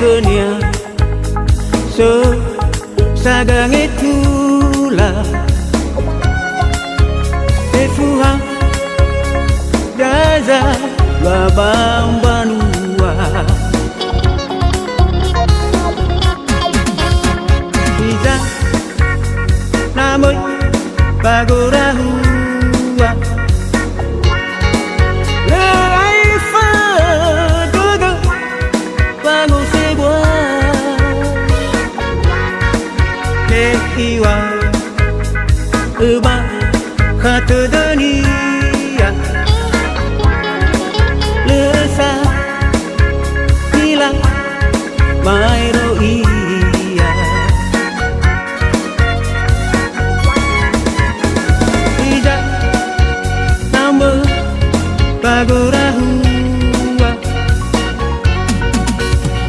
kenya so sagang itulah tefuha gaza babang banua Iza namoy pagurahua Leifa dodo pangu sewa Lehiwa Uba kata dunia Lesa hilang Mairo iya Ija nambah pagurahua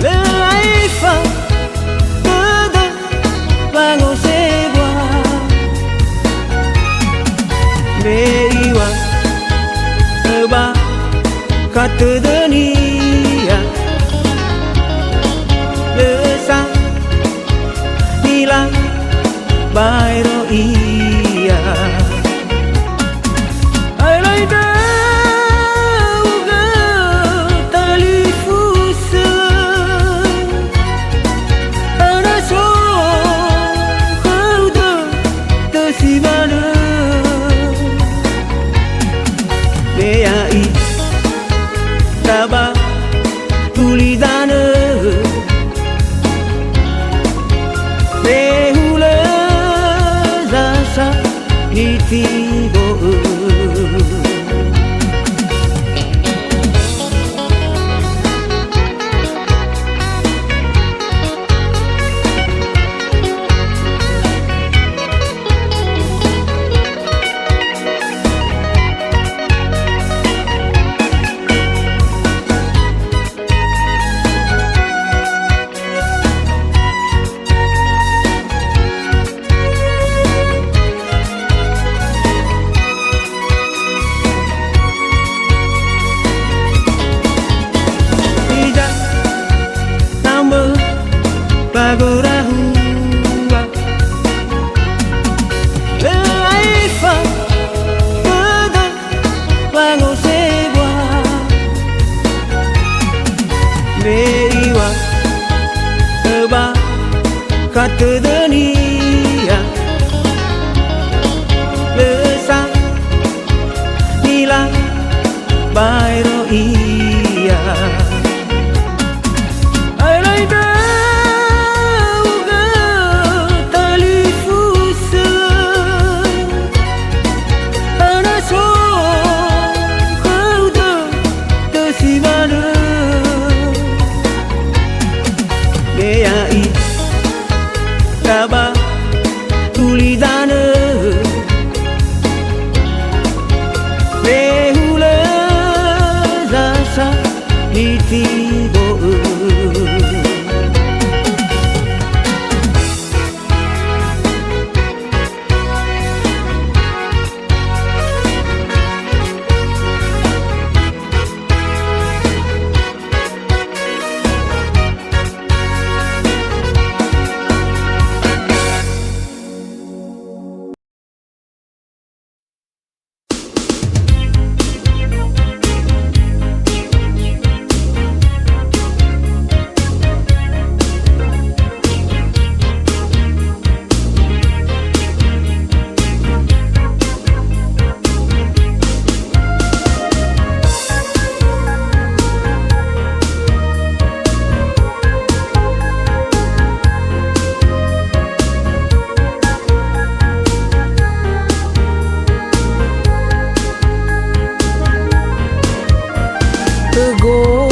Leifa dodo pangu sewa Leiwa Eba kata dunia Lesa hilang Bairo iya I like dauga tali fusa Ada so kau tersimana Beai Taba tulidana Behula zasa nitibo pagurahua Leifa dodo pangu sewa Beiwa Eba kata dunia Lesa hilang Bairo iya I like dauga tali fusa Ada so kau tersimana Beai Taba tulidana Behula zasa nitibo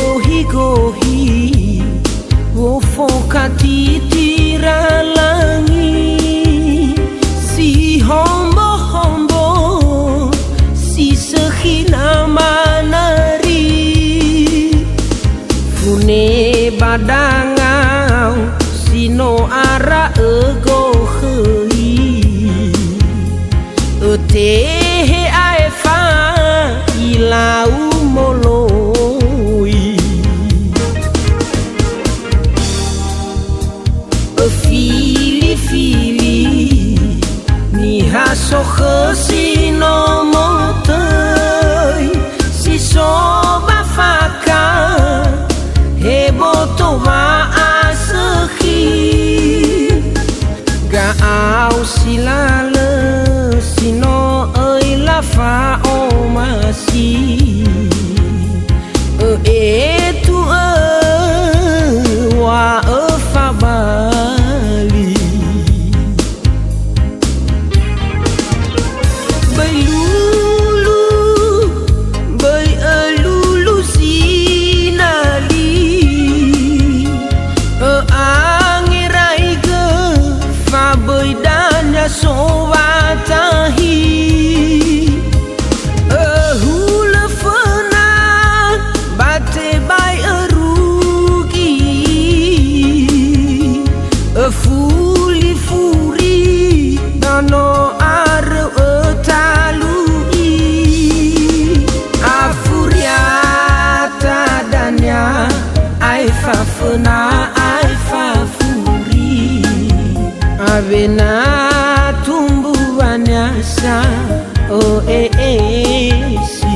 Gohi-gohi wofokati tiralangi Si hombo-hombo Si sehina manari Fune badangau Sino ara ego hei Etehe aefa Ilau moloi masih itu wa fa bali bai lulu bai lulu sinali angirai ke fa bai danya so watahi fuli furi dano ar talui afuriata danya ai fa funa ai fa furi avena tumbuhannya sa oh si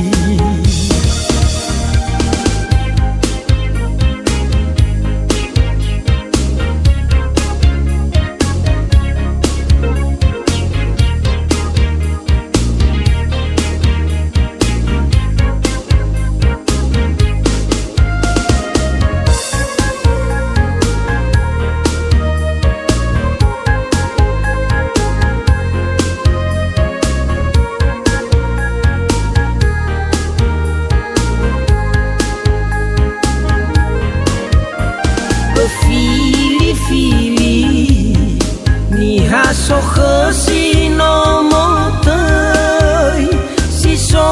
so khasi no motoi si so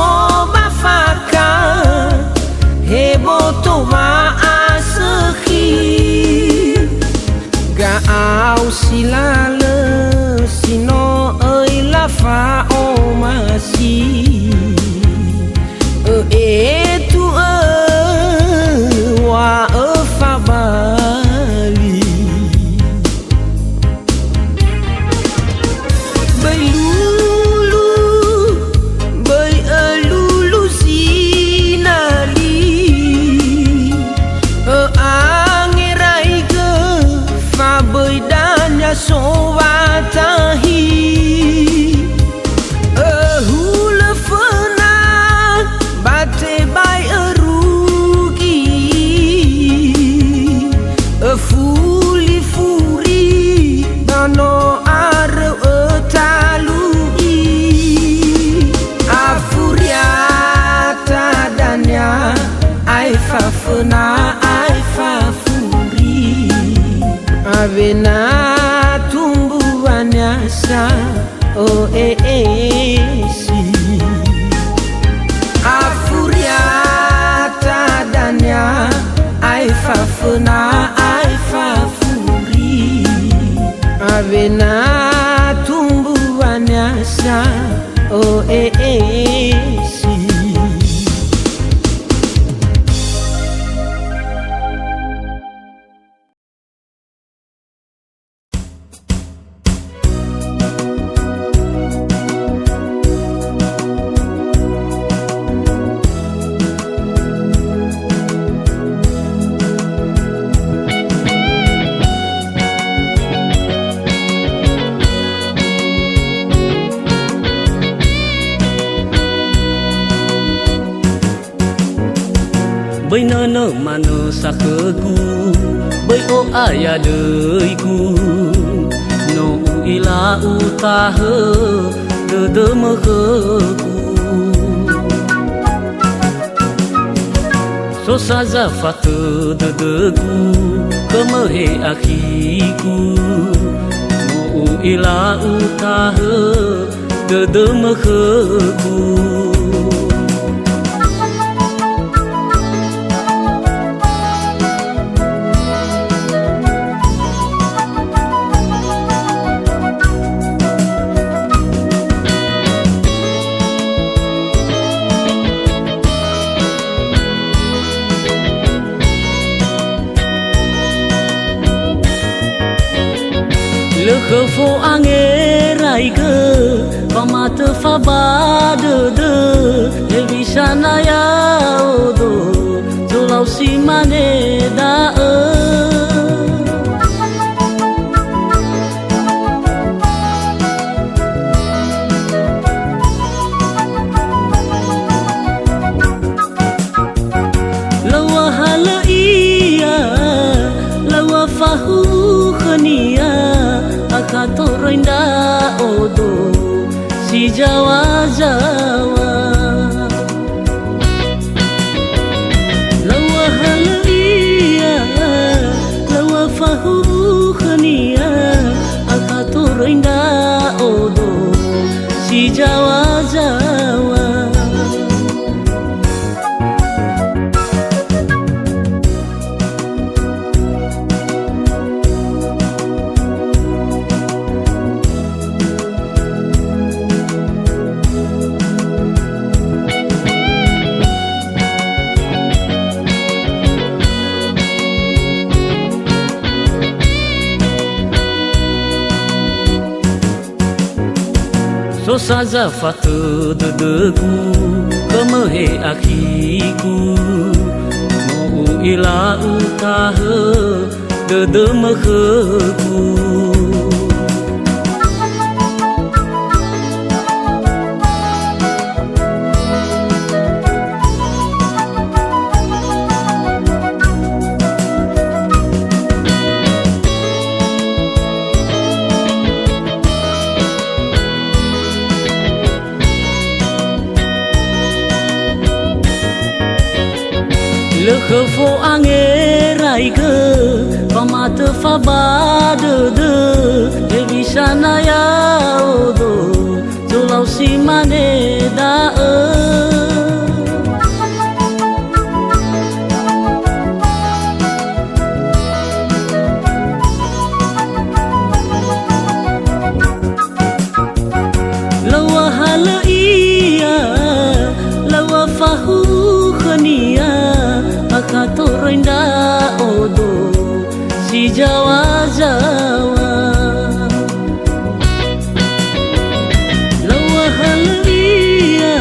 bafaka hebo to wa asakhi ga au silale sino oi la fa o masi tu wa fa bali so watahi hula fana bate bai rugi fuli furi dano ar talui afuriata danya ai fa fana ai fa furi avena tumbuhannya oh si afuriata danya ai fa funa ai fa furi avena tumbuhannya oh si Bai nana mana sakagu bai o aya deiku no ila utaha de makaku so saza fatu dedeku kemahe akiku no ila utaha de makaku Lekhe fo angerai ke pamata fa bade de elvisana ya odo tulau si mane da rendah odo si Jawa-Jawa. Lawa halia, lawa fahu khania, akato rendah odo si Jawa-Jawa. So saja fatu dedeku kemehe akiku mau ila utahe dedemeheku. Le khefo angerai ke pamata fabade de evisana ya odo jolau si mane da lawa hala iya lawa fahu khania akato rendah odo si Jawa-Jawa. Lawa halia,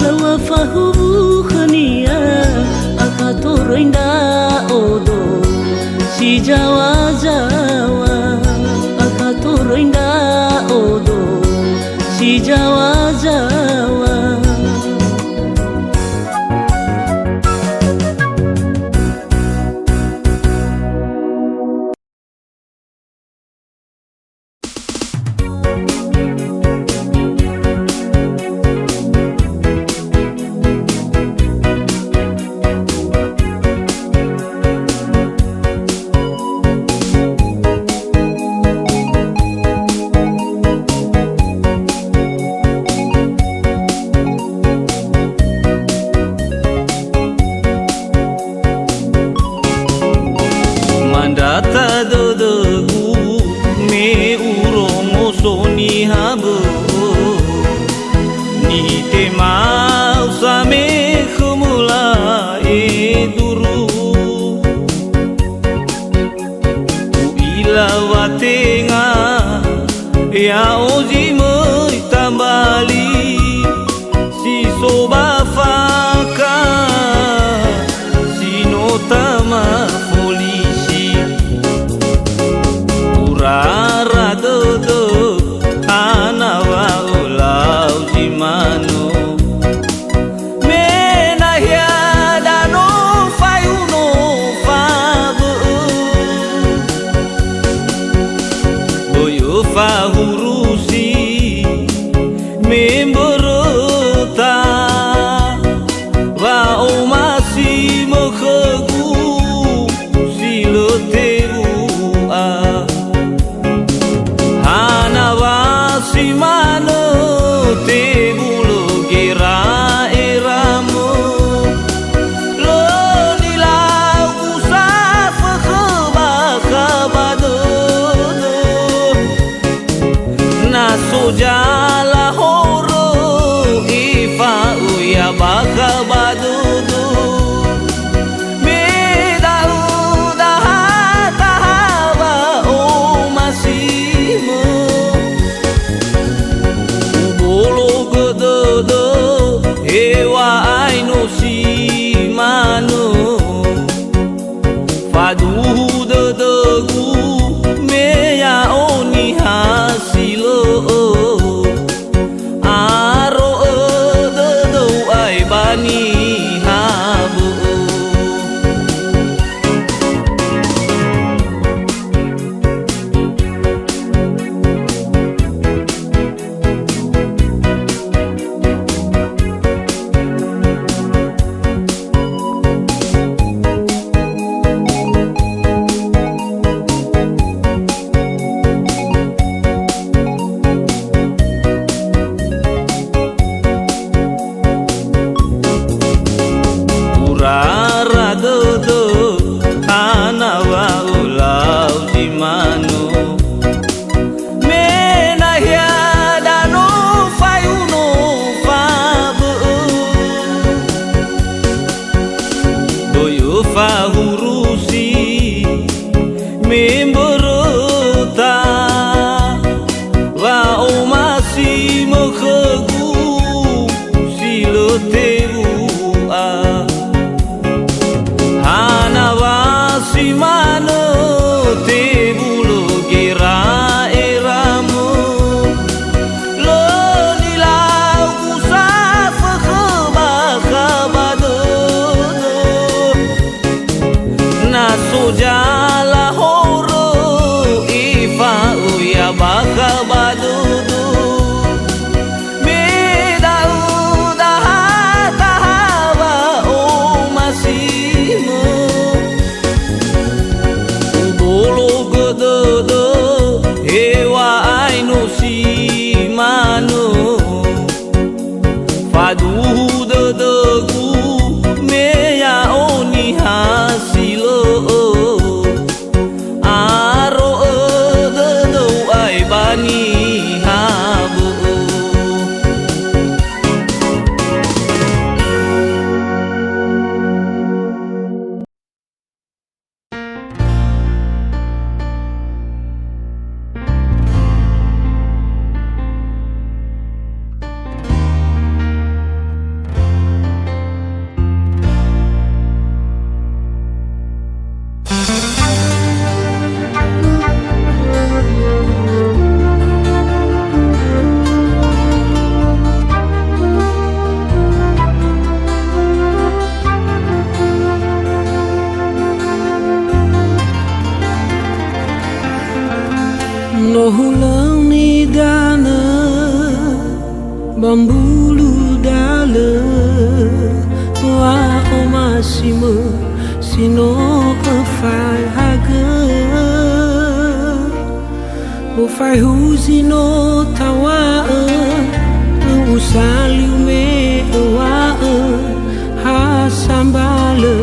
lawa fahu khania, akato rendah odo si Jawa-Jawa. Akato rendah odo si Jawa-Jawa. Mandata dodogu me uromo soni habu ni tema usame khumula eduru uila watenga ya ozi moi tambali si soba faka si notama rara dodo anawa ulau jimano menahya dano fayuno fabu boyo fahurusi sino phai haga o fai huzino tawa usaliu me wa ha sambale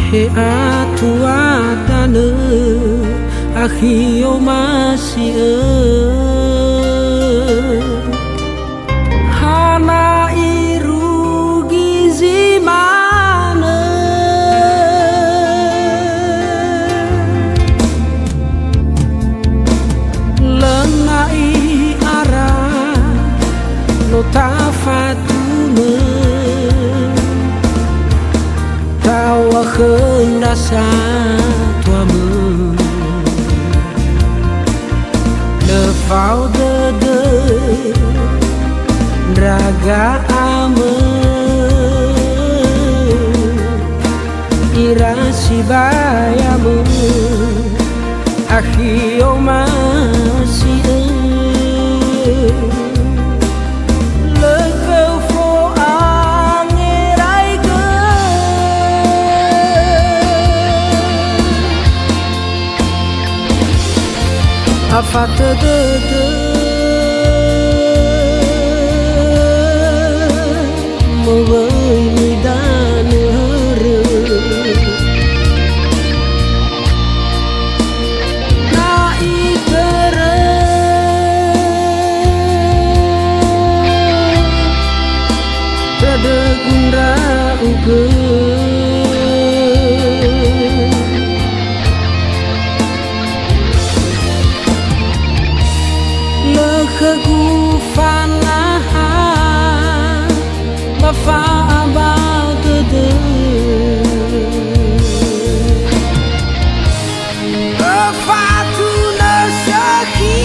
he atua tane akhio masih hana irugi zimane lenai arah no tafatune tawa kendasa tuamu lefau dede raga ame irasi bayamu akhio masih lekau fo angerai ke afate dede mawai midan hare na ikere tada gundra uge lekhagu fanaha bafa about the fatu nasaki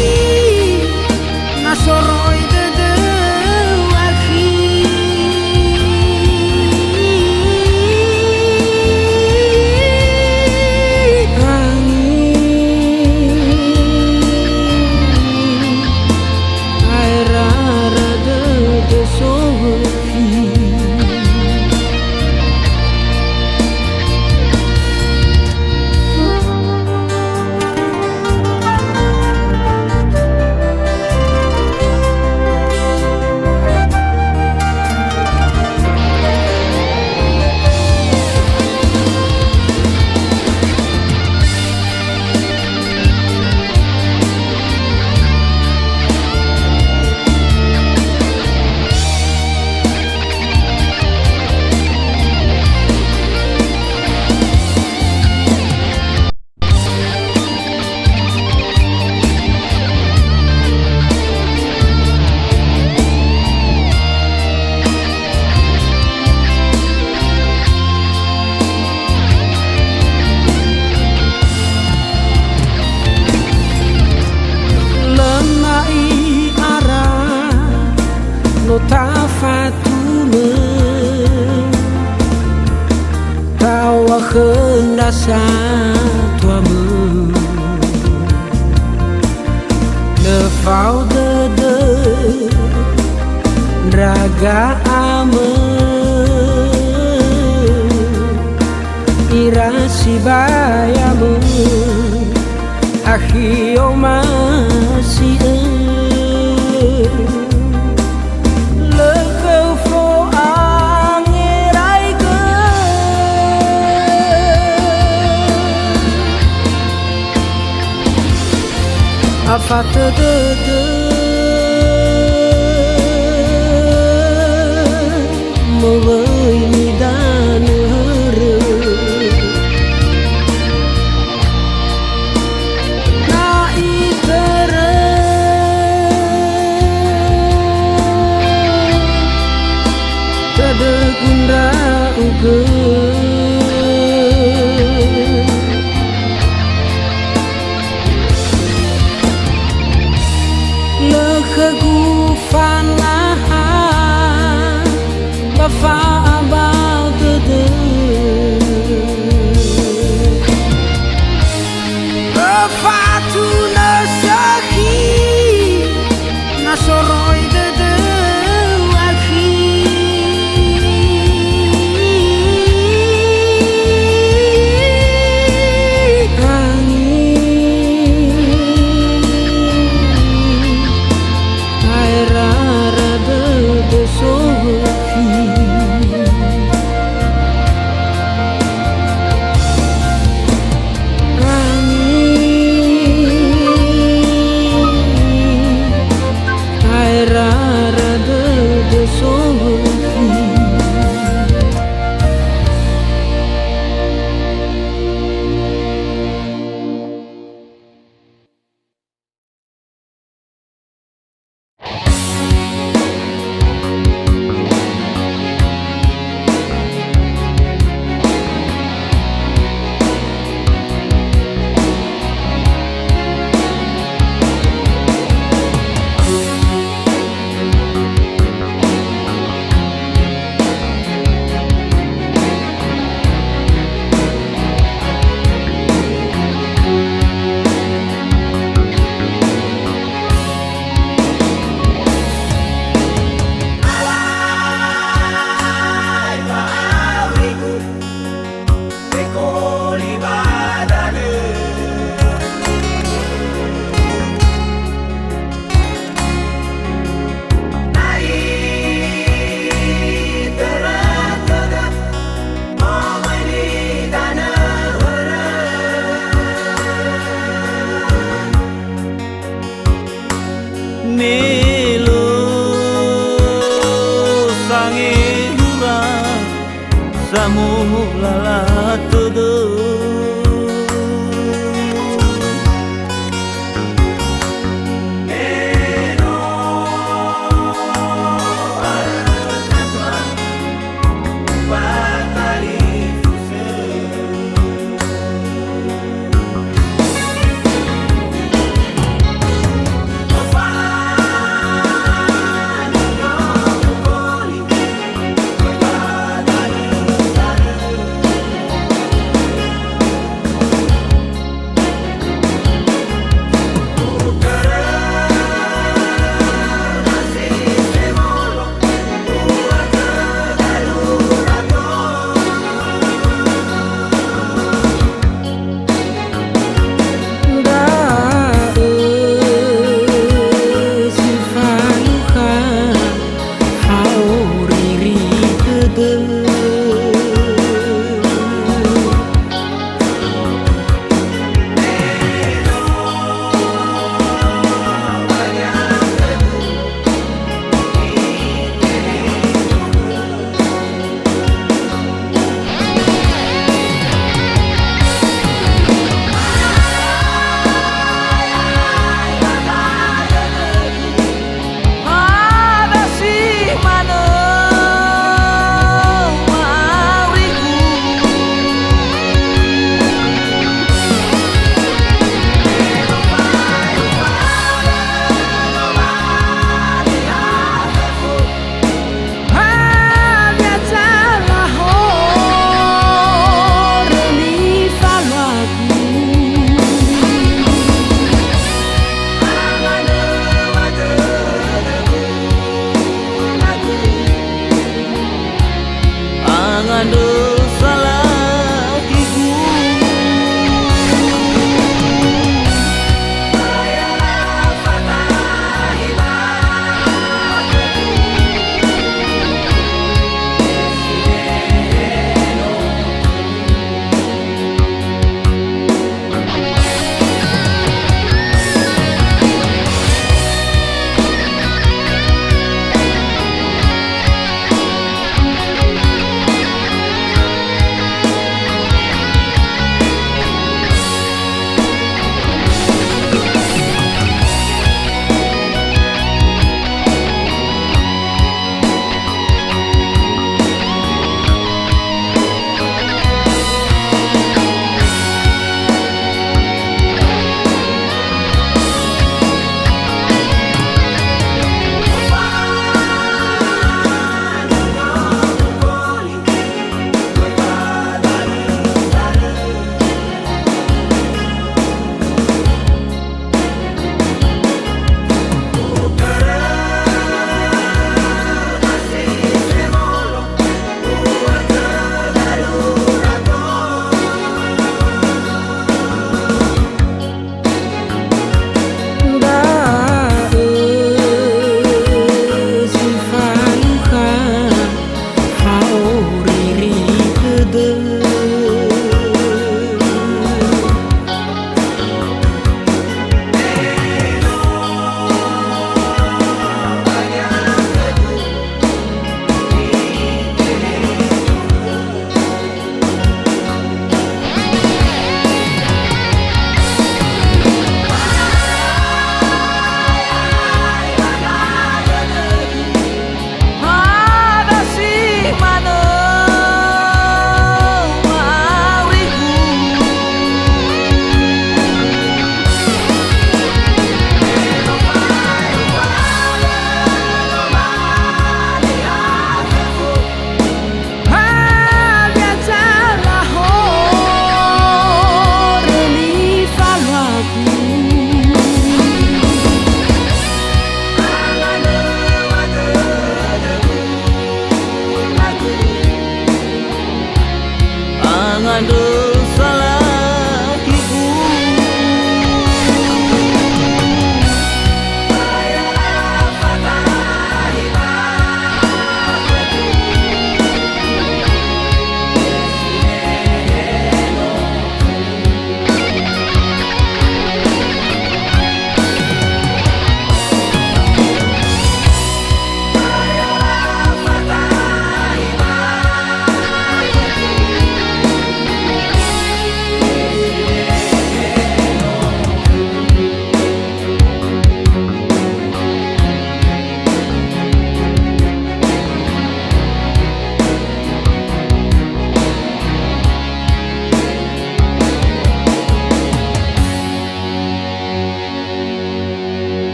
nasoroi de akhi tafatune tawa kendasa tuamu lefau dede raga ame irasi bayamu akhio masih afate dede mawai midan hare na ikere tada gundra uge lekhagu fanaha bafa about the fatu nasaki nasoroi de akhi samulala teu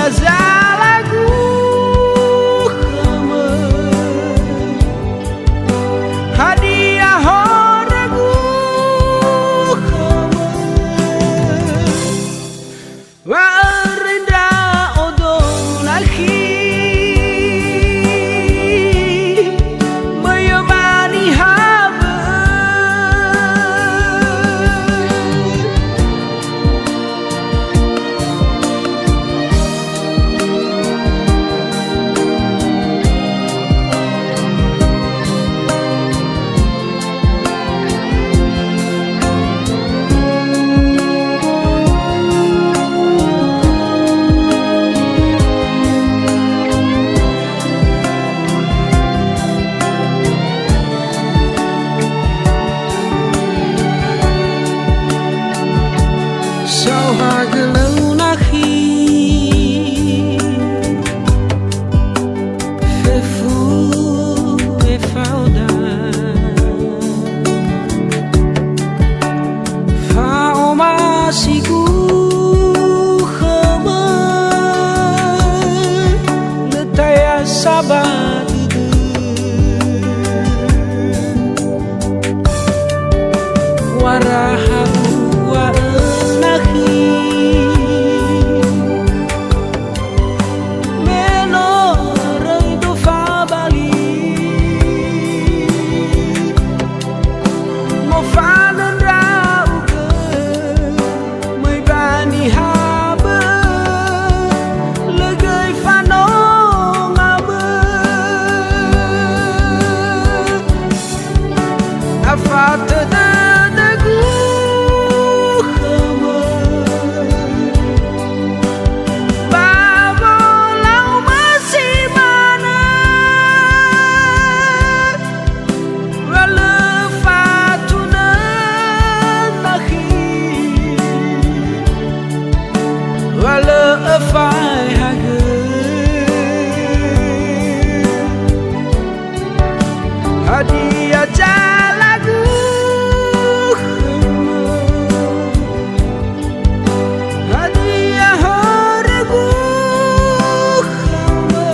zalagu khama hadiah horagu khama wa rinda odon alki mayamani haba sao harga lunahi fefu efauda fa omasiku khama letaya sabat waraha Afata da gu khama babo lau masih mana wala fatuna nakhi wala afai haga hadiah jalagu hadiah horagu khama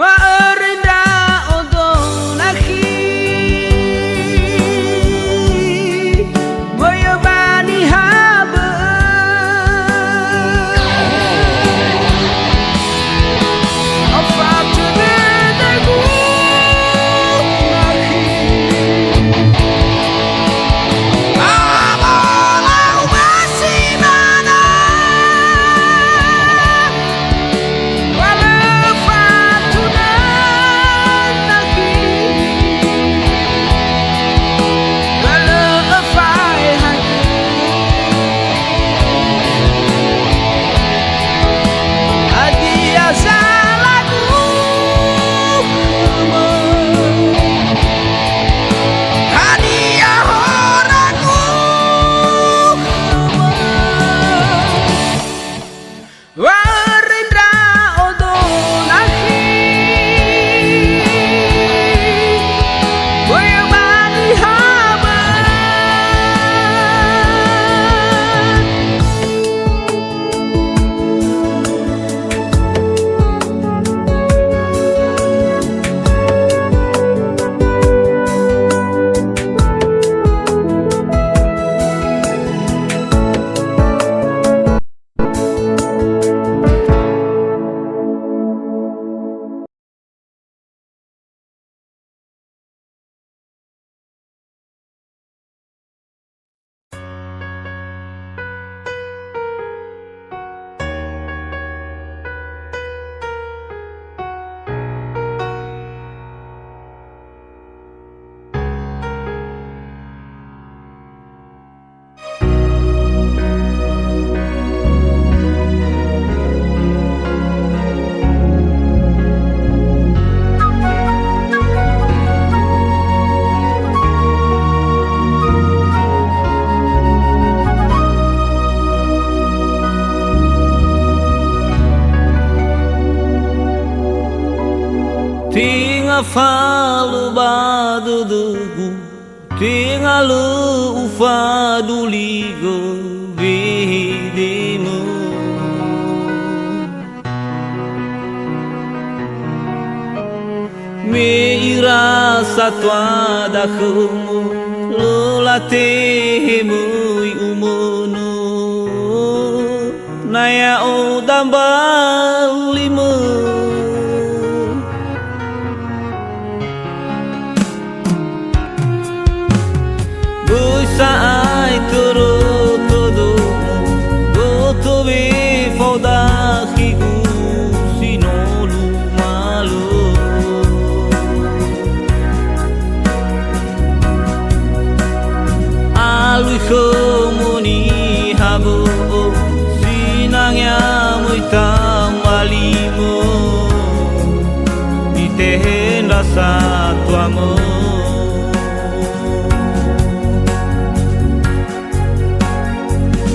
wa rinda odon akhi mayamani haba afatu bedagu falu badudugu tingalu ufaduligo bihidimu Meira satwa dakumu lulatemu umunu Naya o dambalimu Busai turu todo Goto be foda higu sinolu malu Alui komuni habu Sinangnya muitam walimu Ditehen rasa tuamu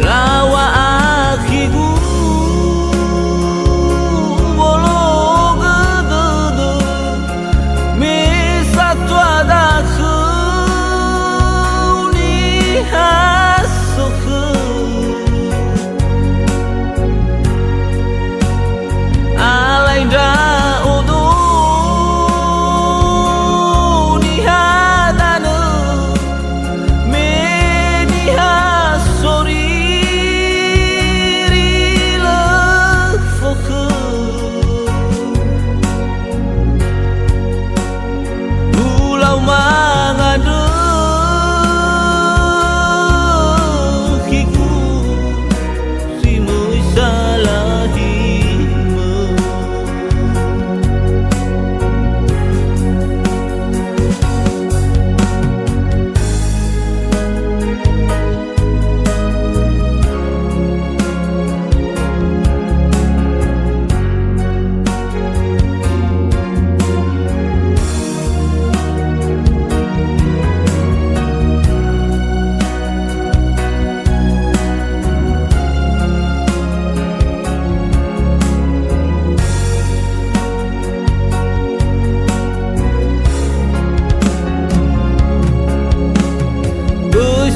Lawa akhigu Bolo gedudu Misatu adaku Nihasuku Alaida udu Nihadanu Menihasori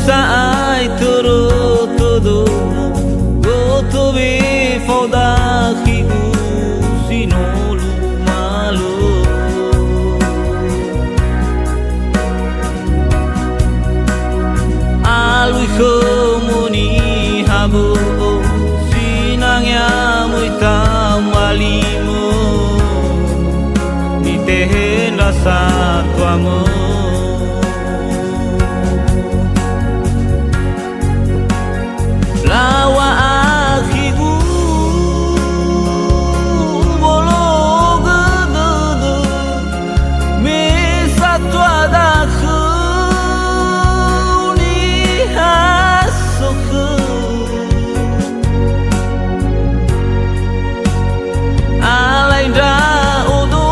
Saai turu todo Goto be foda higu sinolu malu Alui komuni habu Sinangnya muitam walimu Ditehen rasa tuamu Lawa akhigu Bolo gedudu Misatu adaku Nihasuku Alaida udu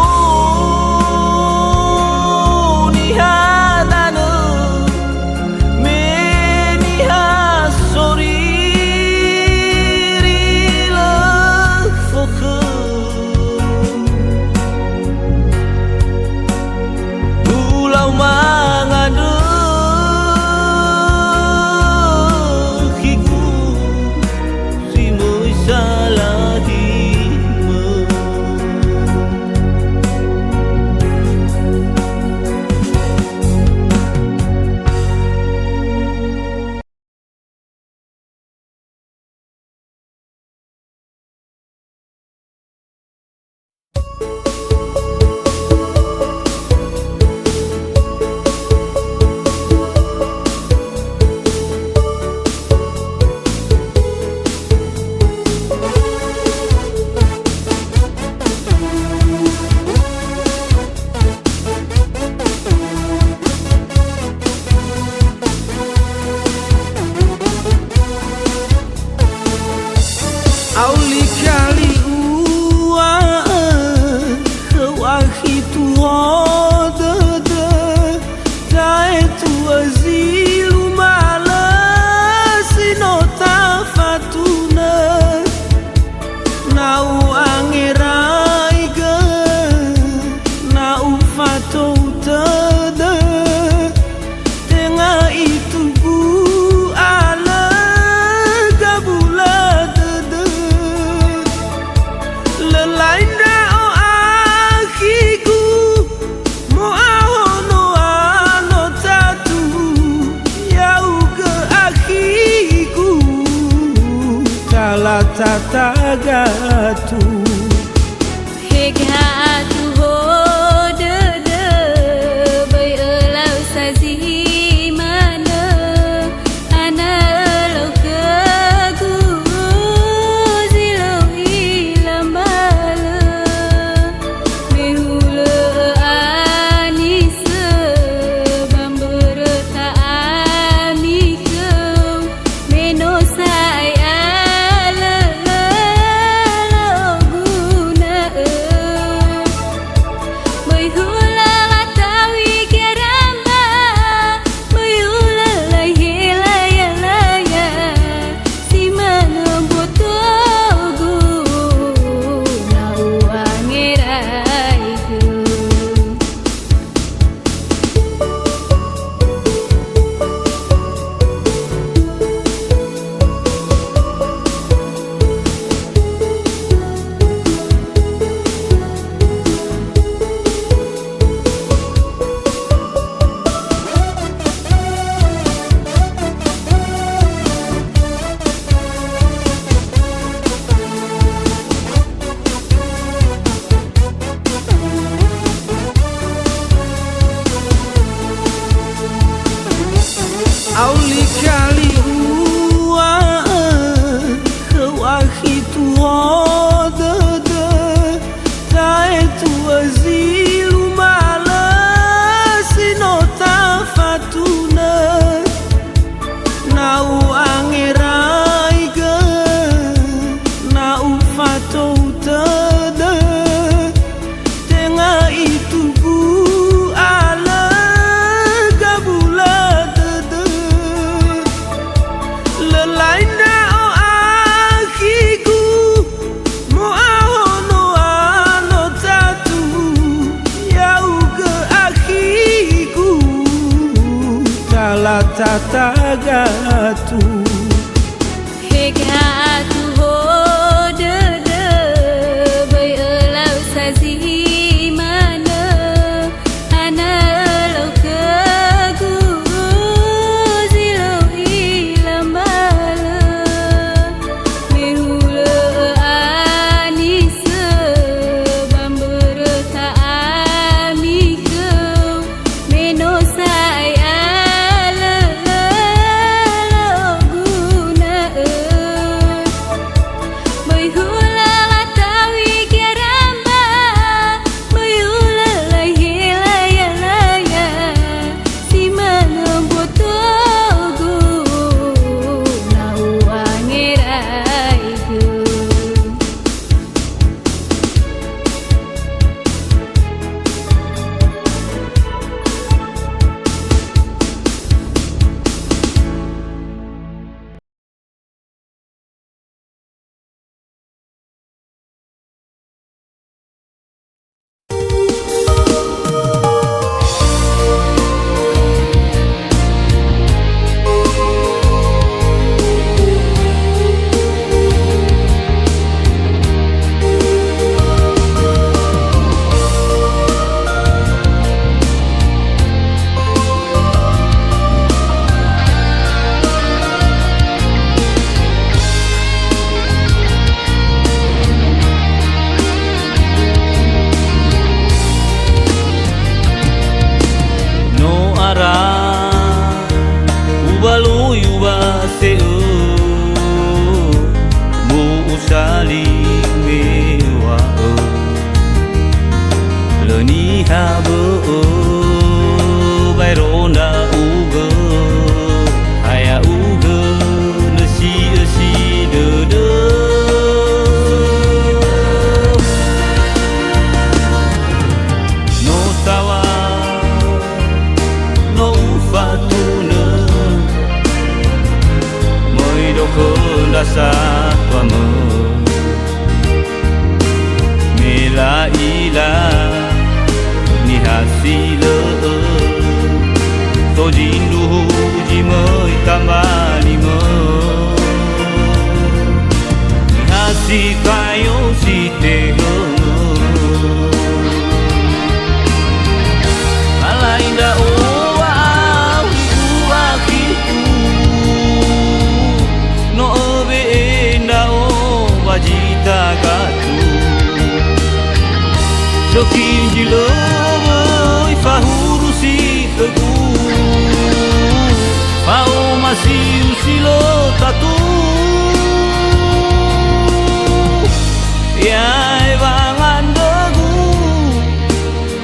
tatagatu Hega tu ho de bai elau sazi mana ana lo ke gu zilo ilam bala mehula anisa bambera ta amikau meno saya Auli kali ua kau akhi tua de tae tua zilu mala sinota fatuna nau angerai ge nau fatou tede tengah itu gu ala gabula laina o akhiku mo ahono ano tatu yau ke akhiku kala tatagatu Hega tu ho de bai elau sazi mana ana lo ke gu zilo ilam bala mehula anisa bambera ta amikau meno saya Sokijilo boy fahuru si kegu Pau masih usilo tatu Yai bangan degu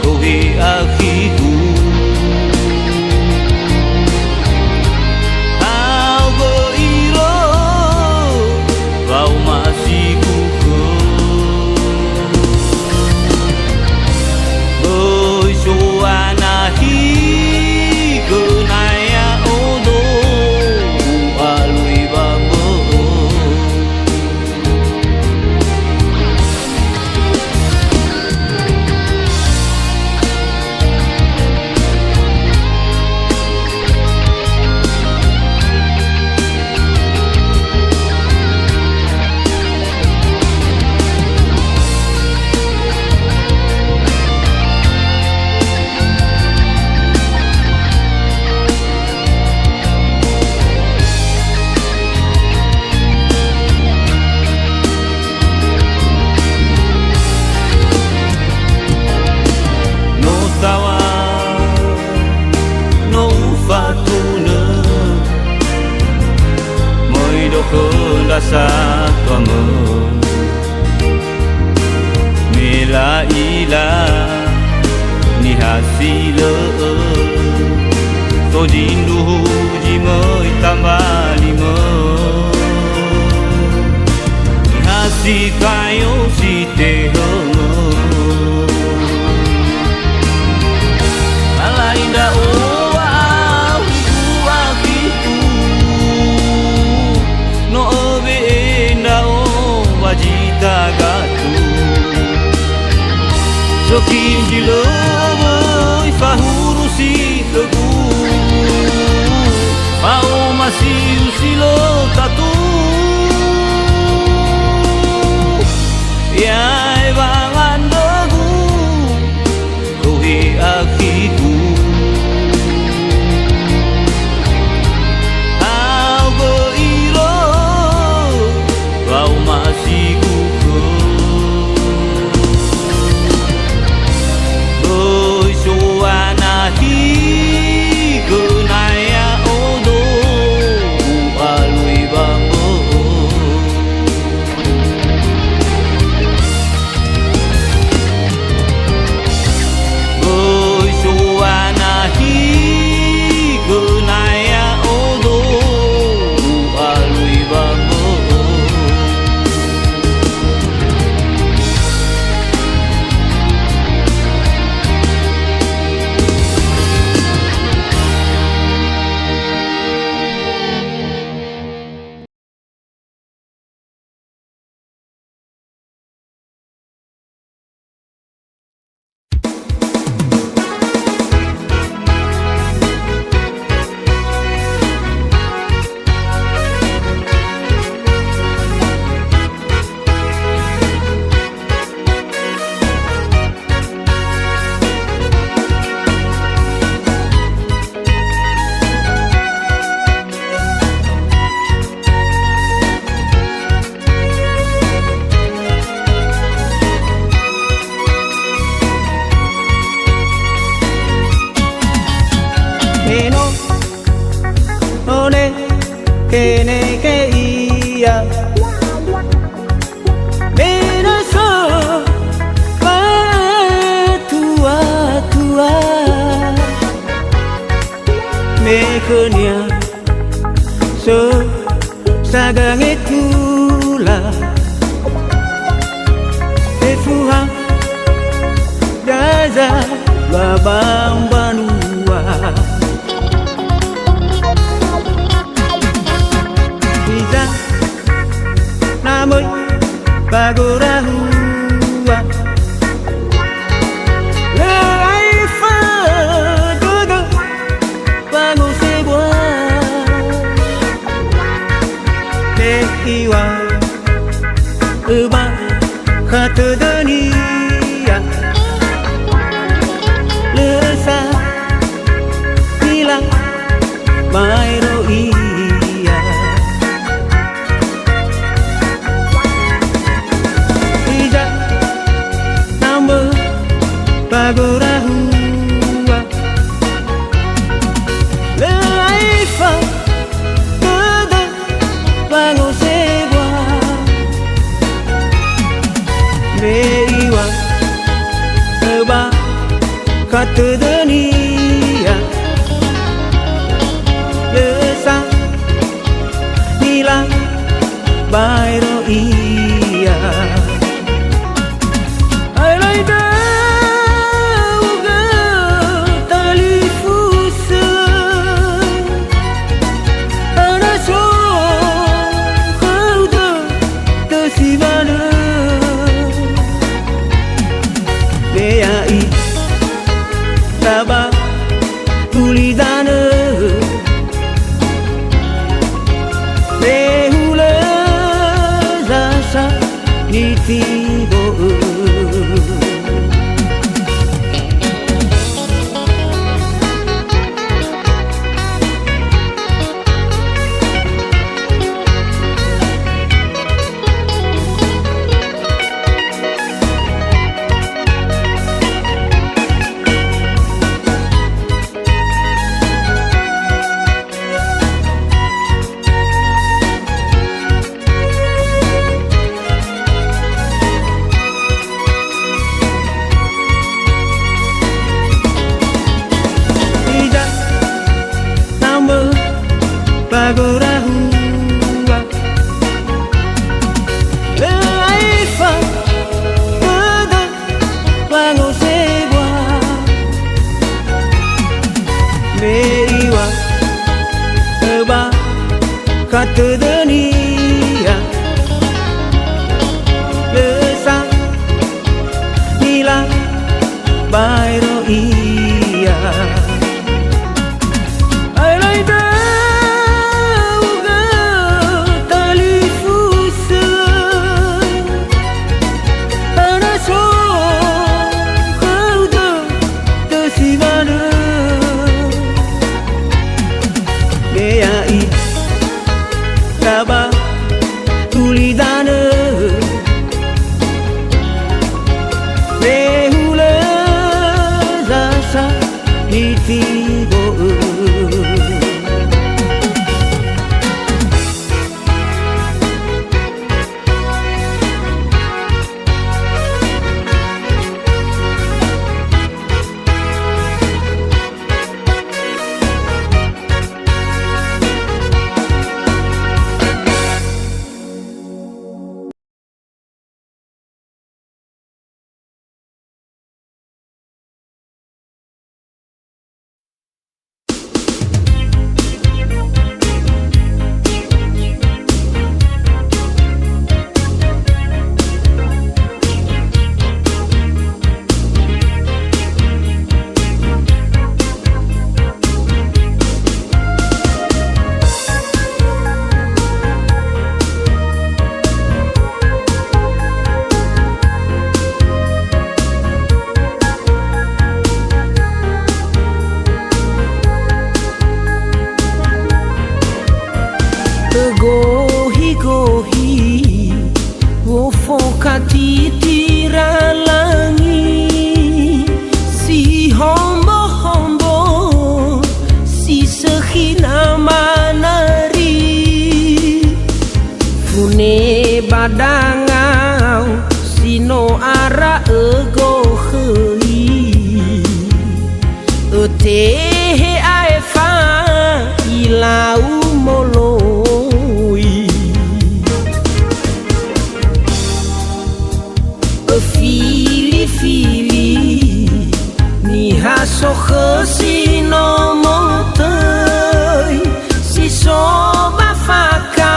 Kohi akiku Au go iro Pau masih kuku Boy suanahi Gunaya odo Alui bambo Tawa no fatuna Moi do kula sa tuamu Mila ila ni hasilo So jindu ji moi tambalimo Ni hasi kayo si te homo Inda owa huwa kitu No obe inda owa jita gatu Sokim jilo boy fahuru si kegu Pau masih usilo tatu Yai bangan degu Kohi akiku Kene ke iya Benaso tua Mekenya So sagang itulah Tefuha Gaza Babang Banua Namoi bagorahua Laifa dodo Bango sebuah Tekiwa Eba kata dunia Lesa Bila Mairo iya bagorahua Leaifa Tede Bangosebwa Leiwa Eba Katedenia Lesa Nila Bairo iya Taba tulidane Behule zasa nitibo bagorahua Leaifa Tede Bangosebwa Leiwa Eba Katedenia Lesa Nila Bairo iya Taba tulidane Behule zasa nitibo Gohi-gohi Wofokati tiralangi Si hombo-hombo Si sehina manari Fune badangau Sino ara ego hei Etehe aefa Ilau molo Fili-fili Ni haso khesino motei Si soba faka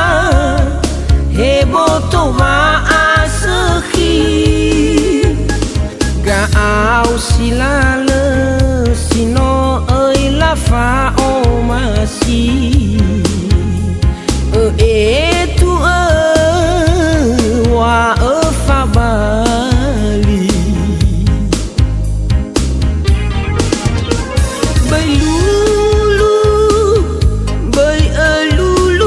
Heboto maasehi Gaau silale Sino ei lafa o masi Etu wa efabali Bay lulu Bay lulu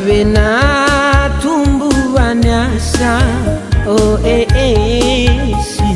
Avena tumbuhannya sa oh si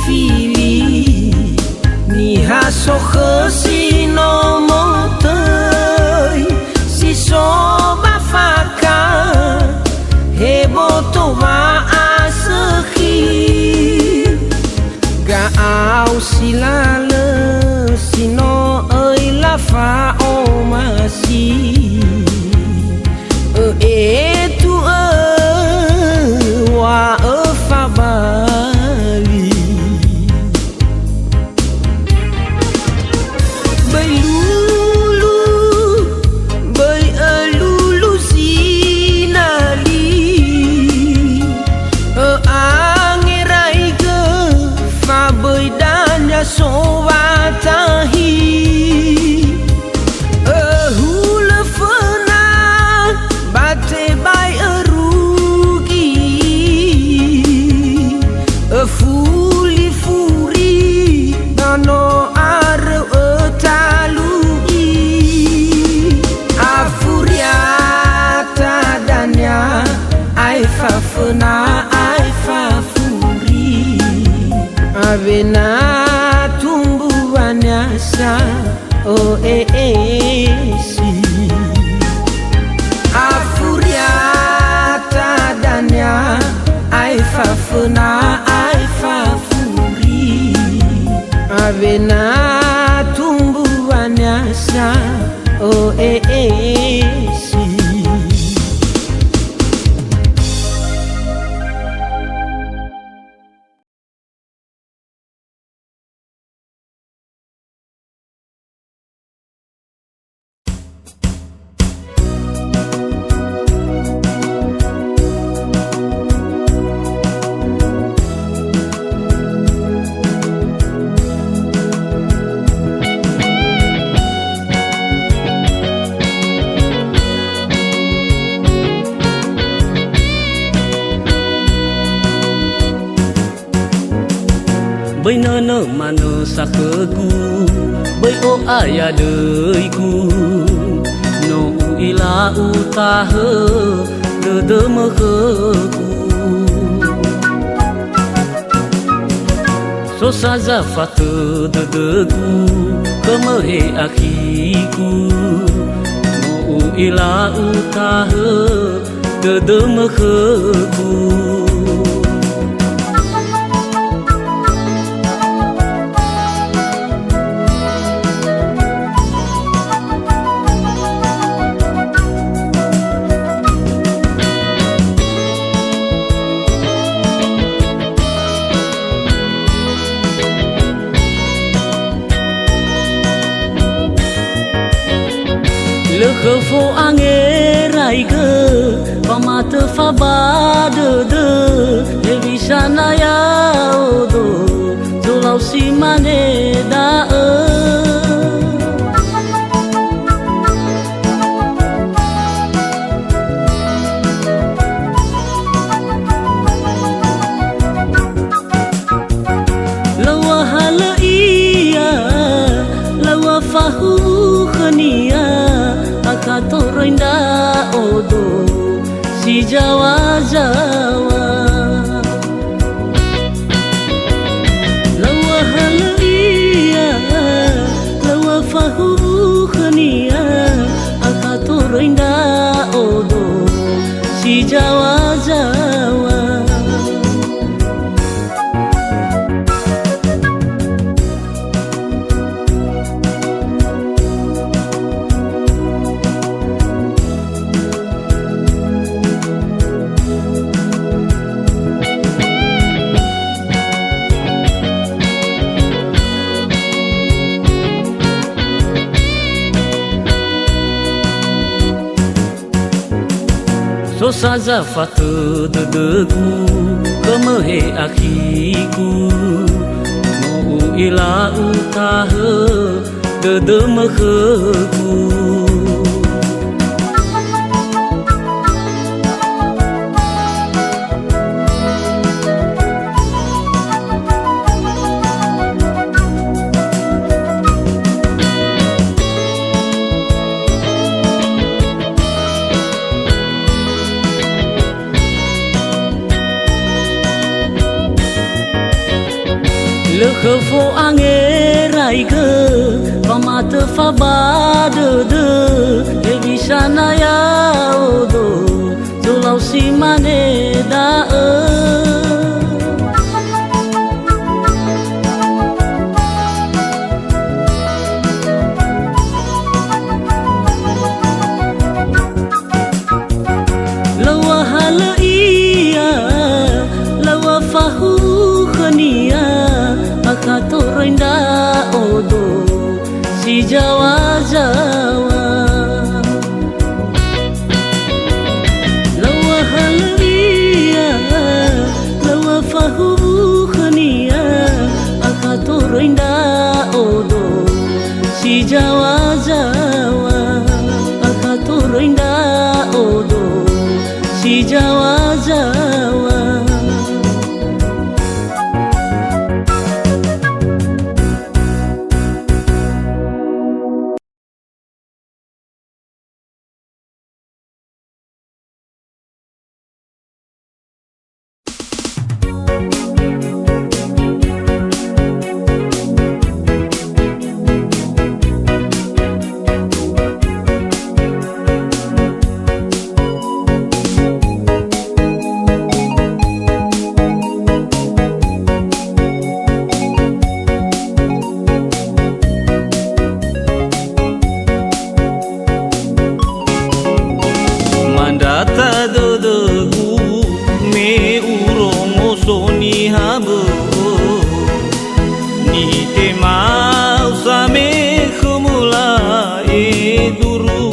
Fili-fili ni haso khasi no motei si soba faka hebo to va asakhi ga au silale sino oi la fa o masi tu wa fa ba so watahi hula fana bate bai arugi fuli furi nano ar talugi afuriata danya ai fa fana ai fa furi avena sa oh si afuriata danya ai fa funa ai fa furi avena tumbuhannya sa oh si Bai nana mana sakagu bai o aya deiku no ila utaha de makaku so saja fatu degu kemahe akiku no ila utaha de makaku Lekefo angerai ke pamata fabade de levisana ya odo zolau si maneda lawa hala iya lawa fahu khania Katorinda odo si Jawa lawa halia lawa fahu khania akatorinda odo si Jawa Rosa zafatu dedegmu kemehe akiku mau ila utahe dedemehku. Le khefo angerai ke pamata fa de e bisana ya odo tulau si mane da lawa hal iya lawa fahu khania akato renda odo si Jawa Jawa lawa halia lawa fahu khania akato renda odo si Jawa Jawa akato renda odo si Jawa Jawa. Mandata dodoku me urongo soni habo ni tema usame khumula e duru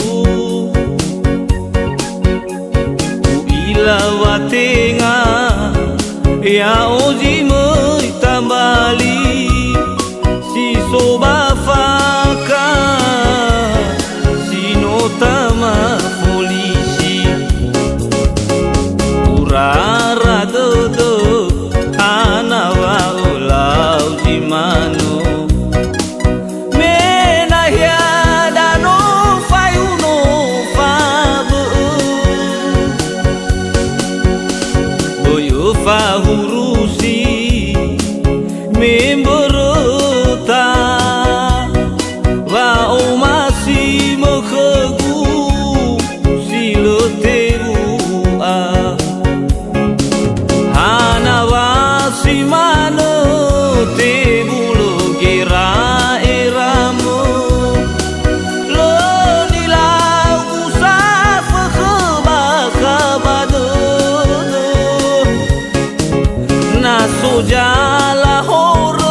uila watenga ya oji moi tambali si soba faka si notama rara dodo anawa ulau di mano menahya dano fayuno fabu boyo fahurusi memberota wa omasi mokhegu siloteru mano te bulu gira eramu lo nilau usaf khaba khabado na sojala hor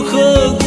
khơ